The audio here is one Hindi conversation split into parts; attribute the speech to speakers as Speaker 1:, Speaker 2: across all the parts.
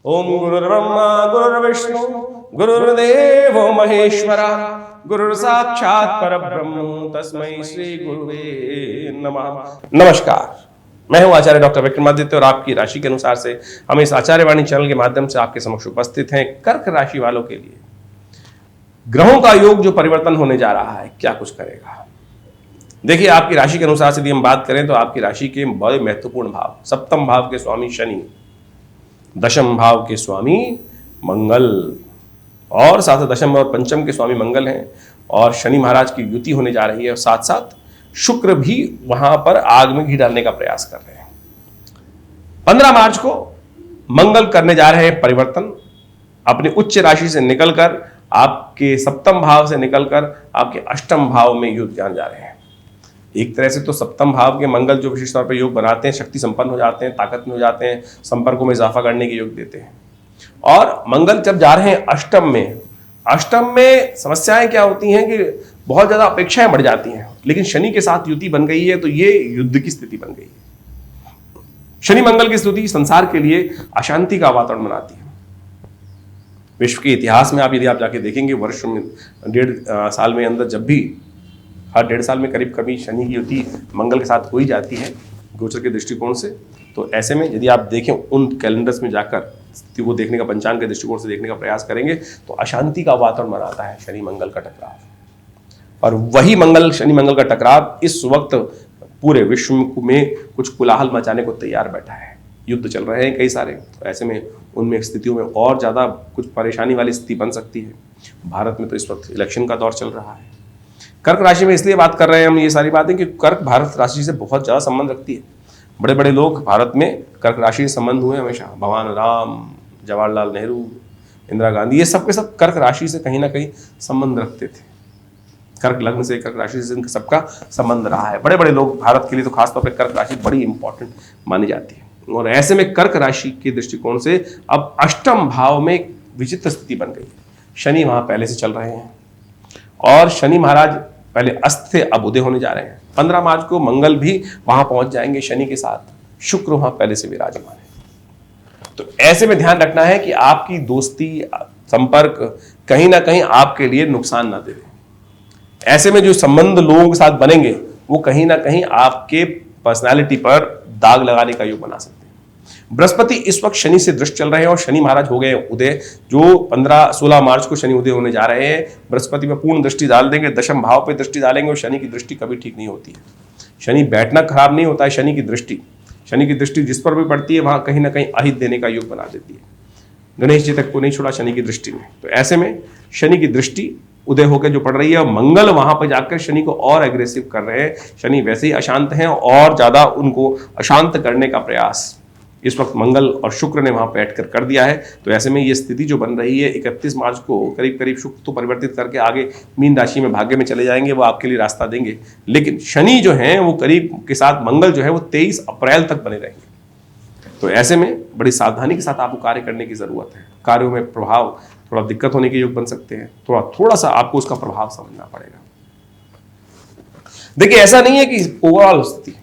Speaker 1: ओम गुरुर्ब्रह्मा गुरुर्विष्णु गुरुर्देवो महेश्वरा गुरुर्साक्षात् परब्रह्म तस्मै श्री गुरुवे नमः। नमस्कार, मैं हूं आचार्य डॉक्टर विक्रमादित्य और आपकी राशि के अनुसार से हम इस आचार्यवाणी चैनल के माध्यम से आपके समक्ष उपस्थित हैं। कर्क राशि वालों के लिए ग्रहों का योग जो परिवर्तन होने जा रहा है, क्या कुछ करेगा। देखिए, आपकी राशि के अनुसार से यदि हम बात करें तो आपकी राशि के बड़े महत्वपूर्ण भाव, सप्तम भाव के स्वामी शनि, दशम भाव के स्वामी मंगल और साथ दशम और पंचम के स्वामी मंगल हैं और शनि महाराज की युति होने जा रही है और साथ साथ शुक्र भी वहां पर आग में घी डालने का प्रयास कर रहे हैं। 15 मार्च को मंगल करने जा रहे हैं परिवर्तन, अपनी उच्च राशि से निकलकर आपके सप्तम भाव से निकलकर आपके अष्टम भाव में युद्ध जाने जा रहे हैं। एक तरह से तो सप्तम भाव के मंगल जो विशेष तौर पर योग बनाते हैं, शक्ति संपन्न हो जाते हैं, ताकत में हो जाते हैं, संपर्कों में इजाफा करने के योग देते हैं। और मंगल जब जा रहे हैं अष्टम में समस्याएं क्या होती हैं कि बहुत ज्यादा अपेक्षाएं बढ़ जाती हैं, लेकिन शनि के साथ युति बन गई है तो ये युद्ध की स्थिति बन गई है। शनि मंगल की स्थिति संसार के लिए अशांति का वातावरण बनाती है। विश्व के इतिहास में यदि आप जाके देखेंगे, वर्ष में 1.5 साल में अंदर जब भी हर 1.5 साल में करीब कभी शनि की युति मंगल के साथ हो ही जाती है गोचर के दृष्टिकोण से। तो ऐसे में यदि आप देखें उन कैलेंडर्स में जाकर स्थिति को देखने का, पंचांग के दृष्टिकोण से देखने का प्रयास करेंगे तो अशांति का वातावरण बनाता है शनि मंगल का टकराव। और वही मंगल शनि मंगल का टकराव इस वक्त पूरे विश्व में कुछ कोलाहल मचाने को तैयार बैठा है। युद्ध चल रहे हैं कई सारे, तो ऐसे में उनमें स्थितियों में और ज्यादा कुछ परेशानी वाली स्थिति बन सकती है। भारत में तो इस वक्त इलेक्शन का दौर चल रहा है। कर्क राशि में इसलिए बात कर रहे हैं हम ये सारी बातें कि कर्क भारत राशि से बहुत ज्यादा संबंध रखती है। बड़े बड़े लोग भारत में कर्क राशि से संबंध हुए हमेशा, भगवान राम, जवाहरलाल नेहरू, इंदिरा गांधी, ये सब के सब कर्क राशि से कहीं ना कहीं संबंध रखते थे। कर्क लग्न से, कर्क राशि से इनका सबका संबंध रहा है। बड़े बड़े लोग, भारत के लिए तो खासतौर पर कर्क राशि बड़ी इंपॉर्टेंट मानी जाती है। और ऐसे में कर्क राशि के दृष्टिकोण से अब अष्टम भाव में एक विचित्र स्थिति बन गई है। शनि वहां पहले से चल रहे हैं और शनि महाराज पहले अस्त थे, अब उदय होने जा रहे हैं। 15 मार्च को मंगल भी वहां पहुंच जाएंगे शनि के साथ, शुक्र वहां पहले से विराजमान है। तो ऐसे में ध्यान रखना है कि आपकी दोस्ती, संपर्क कहीं ना कहीं आपके लिए नुकसान ना दे दे। ऐसे में जो संबंध लोगों के साथ बनेंगे वो कहीं ना कहीं आपके पर्सनालिटी पर दाग लगाने का योग बना सकते हैं। बृहस्पति इस वक्त शनि से दृष्ट चल रहे हैं और शनि महाराज हो गए उदय, जो 15-16 मार्च को शनि उदय होने जा रहे हैं। बृहस्पति में पूर्ण दृष्टि डाल देंगे, दशम भाव पे दृष्टि डालेंगे और शनि की दृष्टि कभी ठीक नहीं होती है। शनि बैठना खराब नहीं होता है, शनि की दृष्टि जिस पर भी पड़ती है वहां कहीं ना कहीं अहित देने का योग बना देती है। गणेश जी तक को नहीं छोड़ा शनि की दृष्टि में। तो ऐसे में शनि की दृष्टि उदय होकर जो पड़ रही है और मंगल वहां पर जाकर शनि को और एग्रेसिव कर रहे हैं। शनि वैसे ही अशांत हैं और ज्यादा उनको अशांत करने का प्रयास इस वक्त मंगल और शुक्र ने वहां बैठकर कर दिया है। तो ऐसे में ये स्थिति जो बन रही है 31 मार्च को करीब करीब शुक्र तो परिवर्तित करके आगे मीन राशि में भाग्य में चले जाएंगे, वो आपके लिए रास्ता देंगे। लेकिन शनि जो है वो करीब के साथ मंगल जो है वो 23 अप्रैल तक बने रहेंगे। तो ऐसे में बड़ी सावधानी के साथ आपको कार्य करने की जरूरत है। कार्यों में प्रभाव थोड़ा दिक्कत होने के योग बन सकते हैं, थोड़ा सा आपको उसका प्रभाव समझना पड़ेगा। देखिए, ऐसा नहीं है कि ओवरऑल स्थिति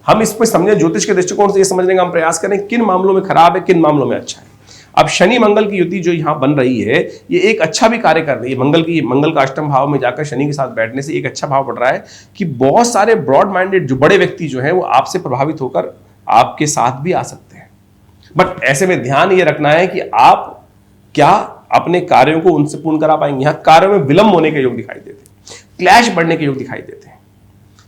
Speaker 1: हम इस पर समझे, ज्योतिष के दृष्टिकोण से ये समझने का हम प्रयास करें किन मामलों में खराब है, किन मामलों में अच्छा है। अब शनि मंगल की युति जो यहां बन रही है ये एक अच्छा भी कार्य कर रही है। मंगल का अष्टम भाव में जाकर शनि के साथ बैठने से एक अच्छा भाव पड़ रहा है कि बहुत सारे ब्रॉड माइंडेड जो बड़े व्यक्ति जो हैं वो आपसे प्रभावित होकर आपके साथ भी आ सकते हैं। बट ऐसे में ध्यान ये रखना है कि आप क्या अपने कार्यों को उनसे पूर्ण करा पाएंगे। यहां कार्यों में विलंब होने के योग दिखाई देते हैं, क्लैश बढ़ने के योग दिखाई देते हैं।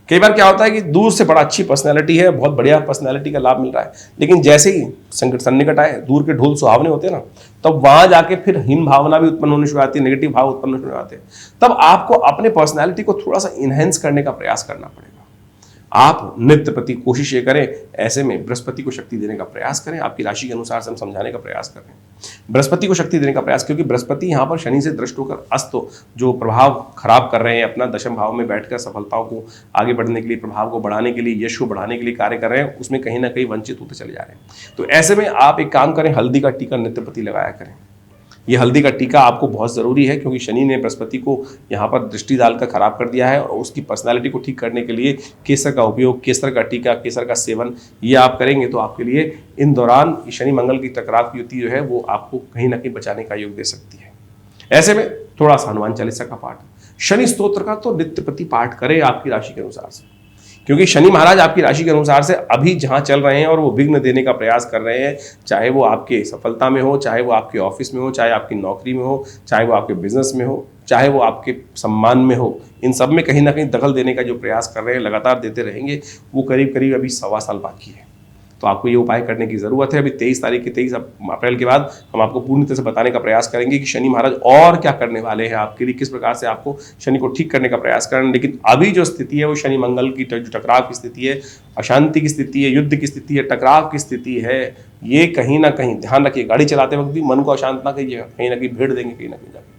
Speaker 1: कई बार क्या होता है कि दूर से बड़ा अच्छी पर्सनैलिटी है, बहुत बढ़िया पर्सनैलिटी का लाभ मिल रहा है, लेकिन जैसे ही संकट सन्निकट आए, दूर के ढोल सुहावने होते हैं ना, तब वहां जाके फिर हीन भावना भी उत्पन्न होने शुरू आती है, नेगेटिव भाव उत्पन्न होने शुरू आते हैं। तब आपको अपने पर्सनैलिटी को थोड़ा सा इनहेंस करने का प्रयास करना पड़ेगा। आप नित्य प्रति कोशिश ये करें, ऐसे में बृहस्पति को शक्ति देने का प्रयास करें। आपकी राशि के अनुसार से हम समझाने का प्रयास करें, बृहस्पति को शक्ति देने का प्रयास, क्योंकि बृहस्पति यहाँ पर शनि से दृष्ट होकर अस्त जो प्रभाव खराब कर रहे हैं अपना दशम भाव में बैठकर सफलताओं को आगे बढ़ने के लिए, प्रभाव को बढ़ाने के लिए, यश को बढ़ाने के लिए कार्य कर रहे हैं, उसमें कहीं ना कहीं वंचित होते चले जा रहे हैं। तो ऐसे में आप एक काम करें, हल्दी का टीका नित्य प्रति लगाया करें। ये हल्दी का टीका आपको बहुत ज़रूरी है, क्योंकि शनि ने बृहस्पति को यहाँ पर दृष्टि डालकर खराब कर दिया है, और उसकी पर्सनालिटी को ठीक करने के लिए केसर का उपयोग, केसर का टीका, केसर का सेवन ये आप करेंगे तो आपके लिए इन दौरान शनि मंगल की टकराव की युति जो है वो आपको कहीं ना कहीं बचाने का योग दे सकती है। ऐसे में थोड़ा सा हनुमान चालीसा का पाठ, शनि स्तोत्र का तो नित्य प्रति पाठ करें आपकी राशि के अनुसार से, क्योंकि शनि महाराज आपकी राशि के अनुसार से अभी जहां चल रहे हैं और वो विघ्न देने का प्रयास कर रहे हैं, चाहे वो आपके सफलता में हो, चाहे वो आपके ऑफिस में हो, चाहे आपकी नौकरी में हो, चाहे वो आपके बिजनेस में हो, चाहे वो आपके सम्मान में हो, इन सब में कहीं ना कहीं दखल देने का जो प्रयास कर रहे हैं, लगातार देते रहेंगे। वो करीब करीब अभी 1.25 साल बाकी है, तो आपको ये उपाय करने की ज़रूरत है। अभी 23 अप्रैल के बाद हम आपको पूर्ण तरह से बताने का प्रयास करेंगे कि शनि महाराज और क्या करने वाले हैं आपके लिए, किस प्रकार से आपको शनि को ठीक करने का प्रयास करें। लेकिन अभी जो स्थिति है वो शनि मंगल की जो टकराव की स्थिति है, अशांति की स्थिति है, युद्ध की स्थिति है, टकराव की स्थिति है, ये कहीं ना कहीं ध्यान रखिए। गाड़ी चलाते वक्त भी मन को अशांत ना कीजिएगा, कहीं ना कहीं भेड़ देंगे, कहीं ना कहीं जाकर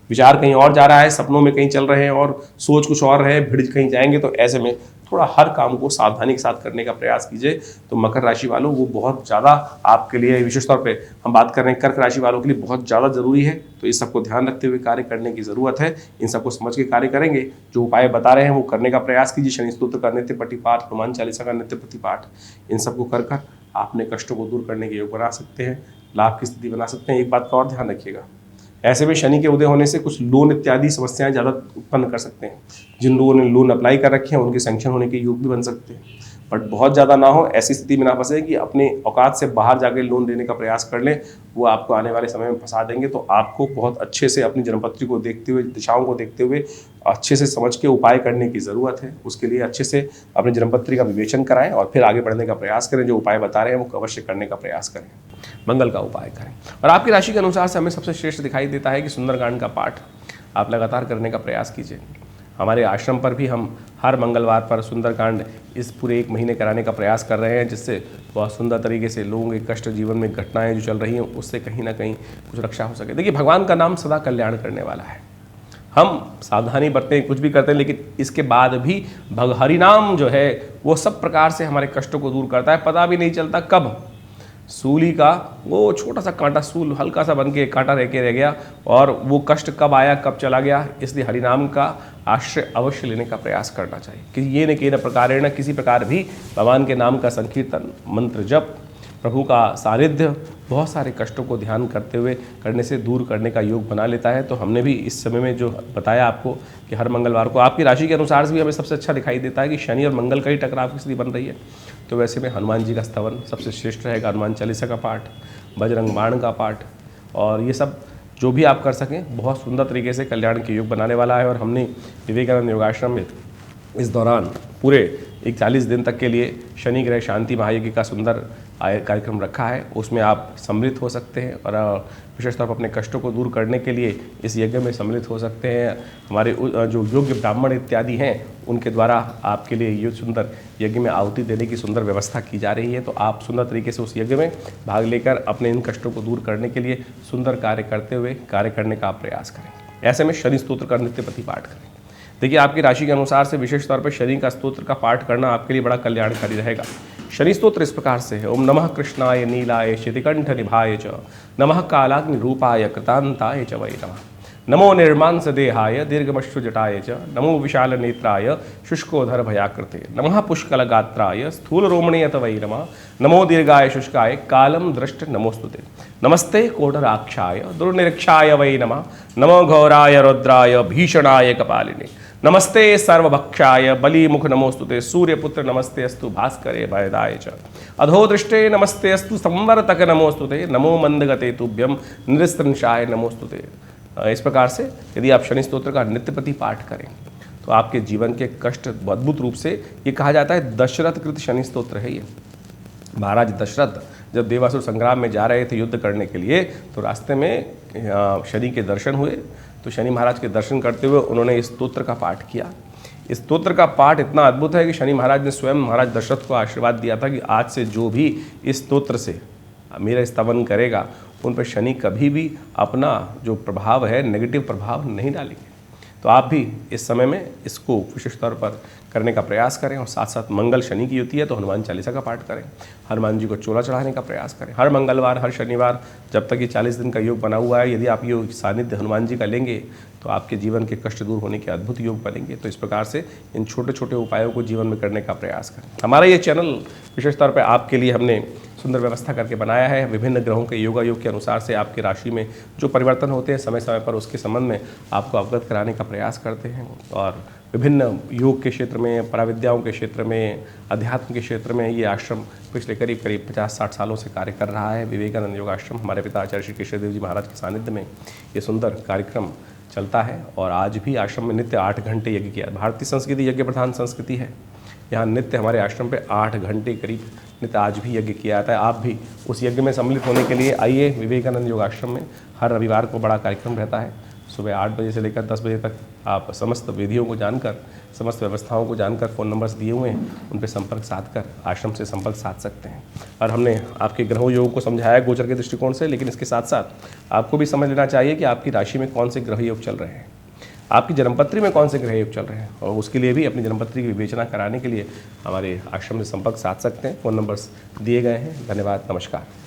Speaker 1: विचार कहीं और जा रहा है, सपनों में कहीं चल रहे हैं और सोच कुछ और है, भिड़ कहीं जाएंगे। तो ऐसे में थोड़ा हर काम को सावधानी के साथ करने का प्रयास कीजिए। तो मकर राशि वालों वो बहुत ज़्यादा आपके लिए, विशेष तौर पे हम बात कर रहे हैं कर्क राशि वालों के लिए बहुत ज़्यादा जरूरी है। तो इस सबको ध्यान रखते हुए कार्य करने की ज़रूरत है। इन सबको समझ के कार्य करेंगे, जो उपाय बता रहे हैं वो करने का प्रयास कीजिए। शनि स्तोत्र का नित्य प्रतिपाठ, हनुमान चालीसा का नित्य प्रतिपाठ, इन सबको कर कर अपने कष्टों को दूर करने के योग बना सकते हैं, लाभ की स्थिति बना सकते हैं। एक बात का और ध्यान रखिएगा, ऐसे में शनि के उदय होने से कुछ लोन इत्यादि समस्याएं ज़्यादा उत्पन्न कर सकते हैं। जिन लोगों ने लोन अप्लाई कर रखे हैं उनके सैंक्शन होने के योग भी बन सकते हैं, बट बहुत ज़्यादा ना हो, ऐसी स्थिति में ना फंसे कि अपने औकात से बाहर जाके लोन लेने का प्रयास कर लें, वो आपको आने वाले समय में फंसा देंगे। तो आपको बहुत अच्छे से अपनी जन्मपत्री को देखते हुए, दिशाओं को देखते हुए अच्छे से समझ के उपाय करने की ज़रूरत है। उसके लिए अच्छे से अपनी जन्मपत्री का विवेचन कराएं और फिर आगे बढ़ने का प्रयास करें। जो उपाय बता रहे हैं वो अवश्य करने का प्रयास करें, मंगल का उपाय करें। और आपकी राशि के अनुसार से हमें सबसे श्रेष्ठ दिखाई देता है कि सुंदरकांड का पाठ आप लगातार करने का प्रयास कीजिए। हमारे आश्रम पर भी हम हर मंगलवार पर सुंदरकांड इस पूरे 1 महीने कराने का प्रयास कर रहे हैं, जिससे बहुत सुंदर तरीके से लोगों के कष्ट, जीवन में घटनाएं जो चल रही हैं उससे कहीं ना कहीं कुछ रक्षा हो सके। देखिए, भगवान का नाम सदा कल्याण करने वाला है। हम सावधानी बरतें, कुछ भी करते हैं, लेकिन इसके बाद भी हरि नाम जो है वो सब प्रकार से हमारे कष्टों को दूर करता है। पता भी नहीं चलता कब सूली का वो छोटा सा कांटा, सूल हल्का सा बन के कांटा रह गया और वो कष्ट कब आया कब चला गया। इसलिए हरिनाम का आश्रय अवश्य लेने का प्रयास करना चाहिए कि ये न के प्रकार न किसी प्रकार भी भगवान के नाम का संकीर्तन, मंत्र जप, प्रभु का सानिध्य बहुत सारे कष्टों को ध्यान करते हुए करने से दूर करने का योग बना लेता है। तो हमने भी इस समय में जो बताया आपको कि हर मंगलवार को आपकी राशि के अनुसार से भी हमें सबसे अच्छा दिखाई देता है कि शनि और मंगल का ही टकराव की स्थिति बन रही है। तो वैसे में हनुमान जी का स्तवन सबसे श्रेष्ठ रहेगा, हनुमान चालीसा का पाठ, बजरंग बाण का पाठ, और ये सब जो भी आप कर सकें बहुत सुंदर तरीके से कल्याण के योग बनाने वाला है। और हमने विवेकानंद योगाश्रम में इस दौरान पूरे 41 दिन तक के लिए शनि ग्रह शांति महायज्ञ का सुंदर कार्यक्रम रखा है। उसमें आप सम्मिलित हो सकते हैं और विशेष तौर पर अपने कष्टों को दूर करने के लिए इस यज्ञ में सम्मिलित हो सकते हैं। हमारे जो योग्य ब्राह्मण इत्यादि हैं उनके द्वारा आपके लिए ये सुंदर यज्ञ में आहुति देने की सुंदर व्यवस्था की जा रही है। तो आप सुंदर तरीके से उस यज्ञ में भाग लेकर अपने इन कष्टों को दूर करने के लिए सुंदर कार्य करते हुए कार्य करने का आप प्रयास करें। ऐसे में शनि स्तोत्र का नित्य प्रति पाठ करें। देखिए, आपकी राशि के अनुसार से विशेष तौर पर शनि का स्तोत्र का पाठ करना आपके लिए बड़ा कल्याणकारी रहेगा। शनि स्तोत्र इस प्रकार से है: ओम नमः कृष्णाय नीलाय शितिकंठ निभाय च, नमः कालाग्नि रूपाय कृतांताय च वै नमः, नमो निर्मांस देहाय दीर्घमश्रु जटाय च, नमो विशाल नेत्राय शुष्कोधर भयाकृते, नमः पुष्कल गात्राय स्थूल रोमणीयत वै नमः, नमो दीर्घाय शुष्काय कालम दृष्ट नमोस्तुते, नमस्ते कोटराक्षाय दुर्निरीक्षाय वै नमः, नमो घोराय रुद्राय भीषणाय कपालिने, नमस्ते सर्वभक्षाय बलिमुख नमोस्तुते, सूर्यपुत्र नमस्ते अस्तु भास्करे भयदाय च, अधोदृष्टे नमस्ते अस्तु संवर्तक नमोस्तुते, नमो मंदगते तुभ्यम नृस्त्रंशाय नमोस्तुते। इस प्रकार से यदि आप शनि स्तोत्र का नित्य प्रति पाठ करें तो आपके जीवन के कष्ट अद्भुत रूप से, ये कहा जाता है दशरथ कृत शनि स्तोत्र है ये। महाराज दशरथ जब देवासुर संग्राम में जा रहे थे युद्ध करने के लिए, तो रास्ते में शनि के दर्शन हुए। तो शनि महाराज के दर्शन करते हुए उन्होंने इस स्तोत्र का पाठ किया। इस स्तोत्र का पाठ इतना अद्भुत है कि शनि महाराज ने स्वयं महाराज दशरथ को आशीर्वाद दिया था कि आज से जो भी इस स्तोत्र से मेरा स्तवन करेगा उन पर शनि कभी भी अपना जो प्रभाव है, नेगेटिव प्रभाव नहीं डालेंगे। तो आप भी इस समय में इसको विशेष तौर पर करने का प्रयास करें। और साथ साथ मंगल शनि की युति है तो हनुमान चालीसा का पाठ करें, हनुमान जी को चोला चढ़ाने का प्रयास करें। हर मंगलवार, हर शनिवार जब तक ये 40 दिन का योग बना हुआ है, यदि आप ये सानिध्य हनुमान जी का लेंगे तो आपके जीवन के कष्ट दूर होने के अद्भुत योग बनेंगे। तो इस प्रकार से इन छोटे छोटे उपायों को जीवन में करने का प्रयास करें। हमारा ये चैनल विशेष तौर पर आपके लिए हमने सुंदर व्यवस्था करके बनाया है। विभिन्न ग्रहों के योगा योग के अनुसार से आपकी राशि में जो परिवर्तन होते हैं समय समय पर उसके संबंध में आपको अवगत कराने का प्रयास करते हैं। और विभिन्न योग के क्षेत्र में, पराविद्याओं के क्षेत्र में, अध्यात्म के क्षेत्र में ये आश्रम पिछले करीब 50-60 सालों से कार्य कर रहा है। विवेकानंद योग आश्रम, हमारे पिता आचार्य श्री केशवदेव जी महाराज के सानिध्य में ये सुंदर कार्यक्रम चलता है। और आज भी आश्रम में नित्य 8 घंटे यज्ञ किया। भारतीय संस्कृति यज्ञ प्रधान संस्कृति है। यहाँ नित्य हमारे आश्रम पे 8 घंटे करीब नित्य आज भी यज्ञ किया जाता है। आप भी उस यज्ञ में सम्मिलित होने के लिए आइए। विवेकानंद योग आश्रम में हर रविवार को बड़ा कार्यक्रम रहता है। सुबह 8 बजे से लेकर 10 बजे तक आप समस्त विधियों को जानकर, समस्त व्यवस्थाओं को जानकर, फ़ोन नंबर्स दिए हुए हैं उन पर संपर्क साध कर आश्रम से संपर्क साध सकते हैं। और हमने आपके ग्रहों योग को समझाया गोचर के दृष्टिकोण से, लेकिन इसके साथ साथ आपको भी समझ लेना चाहिए कि आपकी राशि में कौन से ग्रह योग चल रहे हैं, आपकी जन्मपत्री में कौन से ग्रह योग चल रहे हैं। और उसके लिए भी अपनी जन्मपत्री की विवेचना कराने के लिए हमारे आश्रम से संपर्क साध सकते हैं। फ़ोन नंबर्स दिए गए हैं। धन्यवाद, नमस्कार।